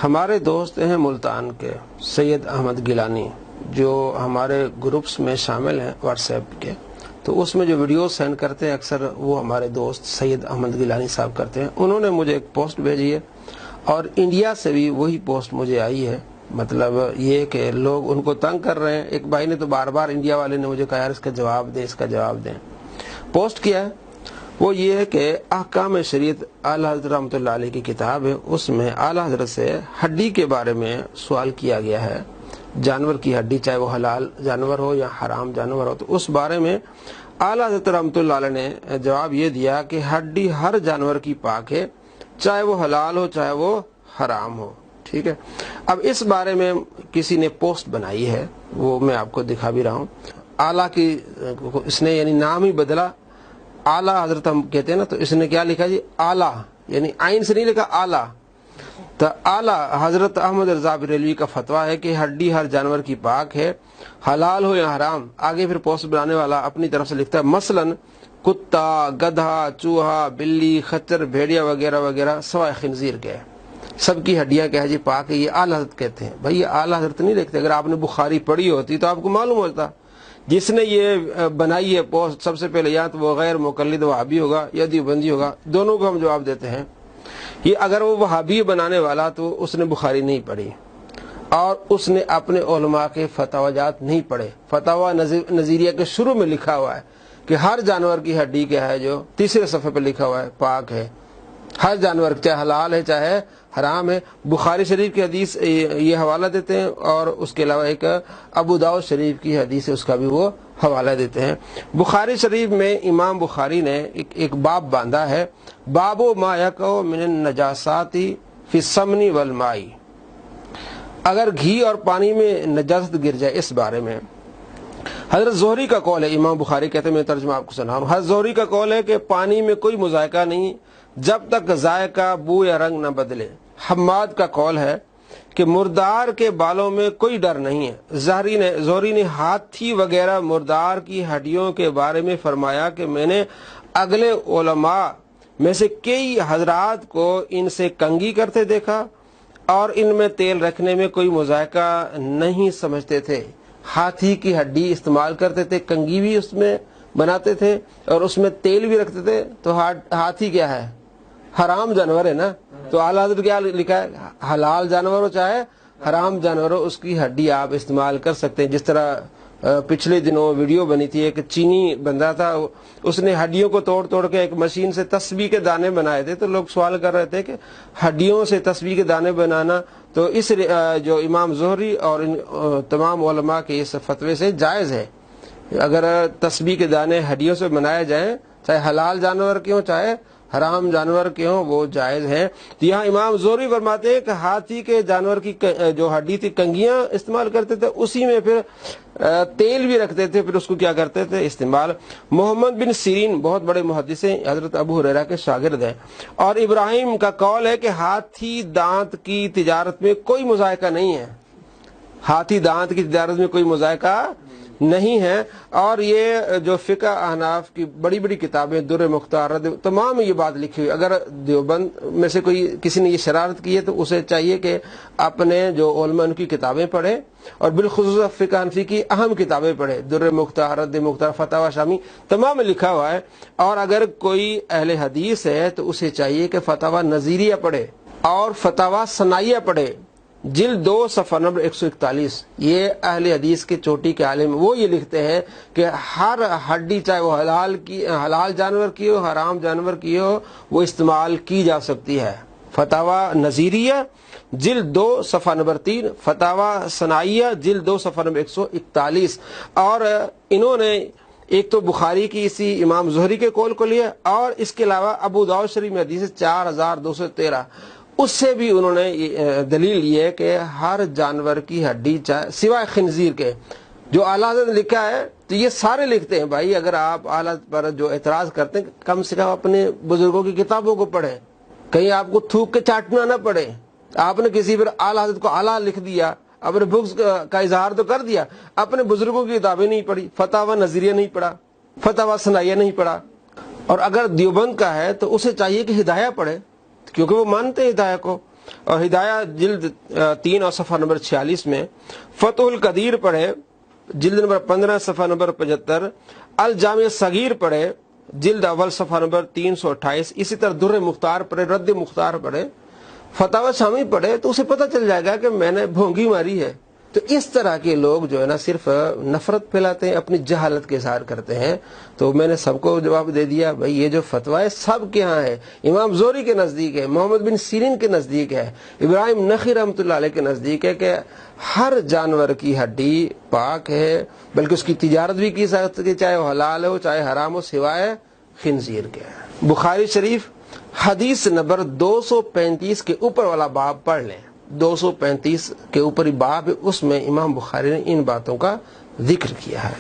ہمارے دوست ہیں ملتان کے سید احمد گیلانی، جو ہمارے گروپس میں شامل ہیں واٹس ایپ کے، تو اس میں جو ویڈیو سینڈ کرتے ہیں اکثر وہ ہمارے دوست سید احمد گیلانی صاحب کرتے ہیں۔ انہوں نے مجھے ایک پوسٹ بھیجی ہے اور انڈیا سے بھی وہی پوسٹ مجھے آئی ہے۔ مطلب یہ کہ لوگ ان کو تنگ کر رہے ہیں۔ ایک بھائی نے تو بار بار انڈیا والے نے مجھے کہا یار اس کا جواب دیں، اس کا جواب دیں۔ پوسٹ کیا ہے وہ یہ ہے کہ احکام شریعت اعلیٰ حضرت رحمۃ اللہ علیہ کی کتاب ہے، اس میں اعلیٰ حضرت سے ہڈی کے بارے میں سوال کیا گیا ہے، جانور کی ہڈی، چاہے وہ حلال جانور ہو یا حرام جانور ہو، تو اس بارے میں اعلیٰ حضرت رحمۃ اللہ علیہ نے جواب یہ دیا کہ ہڈی ہر جانور کی پاک ہے، چاہے وہ حلال ہو چاہے وہ حرام ہو۔ ٹھیک ہے، اب اس بارے میں کسی نے پوسٹ بنائی ہے، وہ میں آپ کو دکھا بھی رہا ہوں۔ اعلیٰ کی اس نے یعنی نام ہی بدلا، اعلیٰ حضرت ہم کہتے ہیں نا، تو اس نے کیا لکھا جی اعلیٰ، یعنی عین سے نہیں لکھا اعلیٰ۔ تو اعلیٰ حضرت احمد رضا بریلوی کا فتویٰ ہے کہ ہڈی ہر جانور کی پاک ہے، حلال ہو یا حرام۔ آگے پھر پوسٹ بنانے والا اپنی طرف سے لکھتا ہے مثلاً کتا، گدھا، چوہا، بلی، خچر، بھیڑیا وغیرہ وغیرہ سوائے خنزیر کے، سب کی ہڈیاں کیا ہے جی پاک ہے، یہ اعلیٰ حضرت کہتے ہیں۔ بھائی یہ اعلیٰ حضرت نہیں لکھتے، اگر آپ نے بخاری پڑھی ہوتی تو آپ کو معلوم ہوتا۔ جس نے یہ بنائی ہے پوسٹ، سب سے پہلے یا تو وہ غیر مقلد وہابی ہوگا یا دیوبندی ہوگا، دونوں کو ہم جواب دیتے ہیں۔ یہ اگر وہ وہابی بنانے والا تو اس نے بخاری نہیں پڑھی اور اس نے اپنے علماء کے فتاویات نہیں پڑھے۔ فتاوی نظیریہ کے شروع میں لکھا ہوا ہے کہ ہر جانور کی ہڈی کیا ہے، جو تیسرے صفحے پہ لکھا ہوا ہے پاک ہے، ہر جانور چاہے حلال ہے چاہے حرام ہے۔ بخاری شریف کی حدیث یہ حوالہ دیتے ہیں اور اس کے علاوہ ایک ابو داؤد شریف کی حدیث ہے، اس کا بھی وہ حوالہ دیتے ہیں۔ بخاری شریف میں امام بخاری نے ایک باب باندھا ہے، باب ما یقع من النجاسات فی السمن والماء، اگر گھی اور پانی میں نجاست گر جائے، اس بارے میں حضرت زہری کا قول ہے۔ امام بخاری کہتے ہیں، میں ترجمہ آپ کو سنا ہوں، حضرت زہری کا قول ہے کہ پانی میں کوئی مذائقہ نہیں جب تک ذائقہ، بو یا رنگ نہ بدلے۔ حماد کا قول ہے کہ مردار کے بالوں میں کوئی ڈر نہیں ہے۔ زہری نے ہاتھی وغیرہ مردار کی ہڈیوں کے بارے میں فرمایا کہ میں نے اگلے علماء میں سے کئی حضرات کو ان سے کنگھی کرتے دیکھا اور ان میں تیل رکھنے میں کوئی مذائقہ نہیں سمجھتے تھے۔ ہاتھی کی ہڈی استعمال کرتے تھے، کنگھی بھی اس میں بناتے تھے اور اس میں تیل بھی رکھتے تھے۔ تو ہاتھی کیا ہے؟ حرام جانور ہے نا۔ تو اعلیٰ حضرت کیا لکھا ہے؟ حلال جانور ہو چاہے حرام جانور ہو، اس کی ہڈی آپ استعمال کر سکتے ہیں۔ جس طرح پچھلے دنوں ویڈیو بنی تھی، ایک چینی بندہ تھا، اس نے ہڈیوں کو توڑ توڑ کے ایک مشین سے تسبیح کے دانے بنائے تھے، تو لوگ سوال کر رہے تھے کہ ہڈیوں سے تسبیح کے دانے بنانا تو اس جو امام زہری اور تمام علماء کے اس فتوے سے جائز ہے۔ اگر تسبیح کے دانے ہڈیوں سے بنائے جائیں، چاہے حلال جانور کے ہوں چاہے حرام جانور کے ہوں، وہ جائز ہے۔ تو یہاں امام زہری فرماتے ہیں کہ ہاتھی کے جانور کی جو ہڈی تھی، کنگیاں استعمال کرتے تھے، اسی میں پھر تیل بھی رکھتے تھے، پھر اس کو کیا کرتے تھے؟ استعمال۔ محمد بن سیرین بہت بڑے محدث ہیں، حضرت ابو ہریرہ کے شاگرد ہیں، اور ابراہیم کا قول ہے کہ ہاتھی دانت کی تجارت میں کوئی مذائقہ نہیں ہے، ہاتھی دانت کی تجارت میں کوئی مذائقہ نہیں ہے۔ اور یہ جو فقہ احناف کی بڑی بڑی کتابیں، در مختار، تمام یہ بات لکھی ہوئی۔ اگر دیوبند میں سے کسی نے یہ شرارت کی ہے تو اسے چاہیے کہ اپنے جو علماء ان کی کتابیں پڑھے اور بالخصوص فقہ حنفی کی اہم کتابیں پڑھے، در مختار، رد مختار، فتاوی شامی، تمام میں لکھا ہوا ہے۔ اور اگر کوئی اہل حدیث ہے تو اسے چاہیے کہ فتاوی نظیریہ پڑھے اور فتاوی ثنائیہ پڑھے، جلد 2 صفحہ نمبر 141۔ یہ اہل حدیث کے چوٹی کے عالم وہ یہ لکھتے ہیں کہ ہر ہڈی، چاہے وہ حلال جانور کی ہو حرام جانور کی ہو، وہ استعمال کی جا سکتی ہے۔ فتاوی نظیریہ جلد 2 صفحہ نمبر 3، فتاوی ثنائیہ جلد 2 صفحہ نمبر 141۔ اور انہوں نے ایک تو بخاری کی اسی امام زہری کے قول کو لیا، اور اس کے علاوہ ابو داؤد شریف میں حدیث 4213، اس سے بھی انہوں نے دلیل یہ ہے کہ ہر جانور کی ہڈی، چاہے سوائے خنزیر کے، جو اعلیٰ حضرت نے لکھا ہے تو یہ سارے لکھتے ہیں۔ بھائی اگر آپ اعلیٰ پر جو اعتراض کرتے ہیں، کم سے کم اپنے بزرگوں کی کتابوں کو پڑھیں، کہیں آپ کو تھوک کے چاٹنا نہ پڑے۔ آپ نے کسی پر اعلیٰ حضرت کو اعلیٰ لکھ دیا، اپنے بغض کا اظہار تو کر دیا، اپنے بزرگوں کی کتابیں نہیں پڑھی، فتاوی نظریہ نہیں پڑھا، فتاوی ثنائیہ نہیں پڑھا۔ اور اگر دیوبند کا ہے تو اسے چاہیے کہ ہدایہ پڑھے، کیونکہ وہ مانتے ہیں ہدایہ کو۔ اور ہدایہ جلد 3 اور صفحہ نمبر 46 میں، فتح القدیر پڑھے جلد نمبر 15 صفحہ نمبر 75، الجامع صغیر پڑھے جلد اول صفحہ نمبر 328، اسی طرح در مختار پڑھے، رد مختار پڑھے، فتاوی شامی پڑھے، تو اسے پتہ چل جائے گا کہ میں نے بھونگی ماری ہے۔ تو اس طرح کے لوگ جو ہے نا صرف نفرت پھیلاتے ہیں، اپنی جہالت کے اظہار کرتے ہیں۔ تو میں نے سب کو جواب دے دیا، بھائی یہ جو فتویٰ ہے سب کے ہاں ہے، امام زہری کے نزدیک ہے، محمد بن سیرین کے نزدیک ہے، ابراہیم نخعی رحمۃ اللہ علیہ کے نزدیک ہے کہ ہر جانور کی ہڈی پاک ہے، بلکہ اس کی تجارت بھی کی سکتی ہے، چاہے وہ حلال ہو چاہے حرام ہو، سوائے خنزیر کے۔ بخاری شریف حدیث نمبر 235 کے اوپر والا باب پڑھ لیں، 235 کے اوپر باب، اس میں امام بخاری نے ان باتوں کا ذکر کیا ہے۔